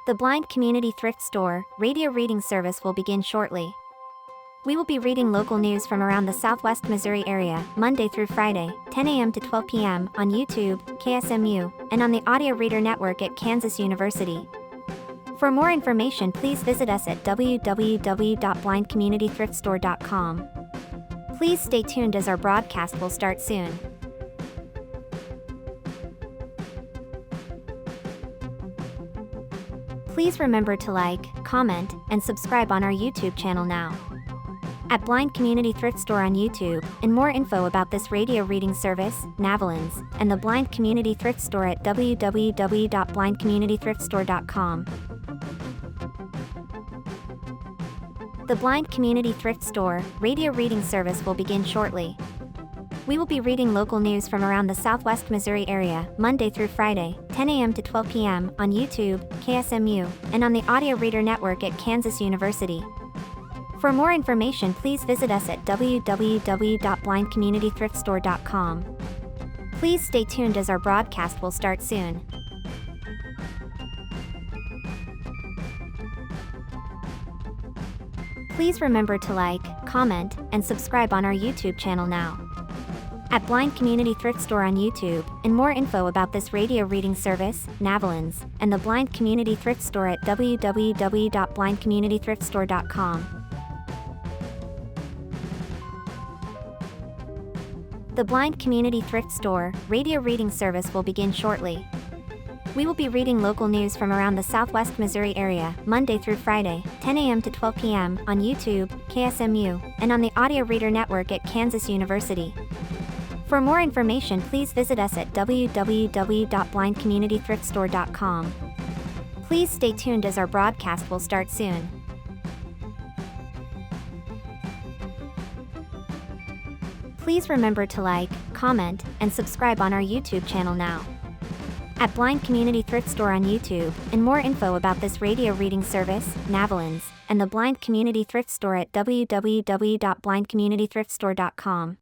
The Blind Community Thrift Store radio reading service will begin shortly. We will be reading local news from around the Southwest Missouri area, Monday through Friday, 10 a.m. to 12 p.m. on YouTube, KSMU, and on the Audio Reader Network at Kansas University. For more information, please visit us at www.blindcommunitythriftstore.com. Please stay tuned as our broadcast will start soon. Please remember to like, comment, and subscribe on our YouTube channel now. At Blind Community Thrift Store on YouTube, and more info about this radio reading service, Navalins, and the Blind Community Thrift Store at www.blindcommunitythriftstore.com. The Blind Community Thrift Store radio reading service will begin shortly. We will be reading local news from around the Southwest Missouri area, Monday through Friday, 10 a.m. to 12 p.m. on YouTube, KSMU, and on the Audio Reader Network at Kansas University. For more information, please visit us at www.blindcommunitythriftstore.com. Please stay tuned as our broadcast will start soon. Please remember to like, comment, and subscribe on our YouTube channel now. At Blind Community Thrift Store on YouTube, and more info about this radio reading service, Navalins, and the Blind Community Thrift Store at www.blindcommunitythriftstore.com. The Blind Community Thrift Store radio reading service will begin shortly. We will be reading local news from around the Southwest Missouri area, Monday through Friday, 10 a.m. to 12 p.m. on YouTube, KSMU, and on the Audio Reader Network at Kansas University. For more information, please visit us at www.blindcommunitythriftstore.com. Please stay tuned as our broadcast will start soon. Please remember to like, comment, and subscribe on our YouTube channel now. At Blind Community Thrift Store on YouTube, and more info about this radio reading service, Navalins, and the Blind Community Thrift Store at www.blindcommunitythriftstore.com.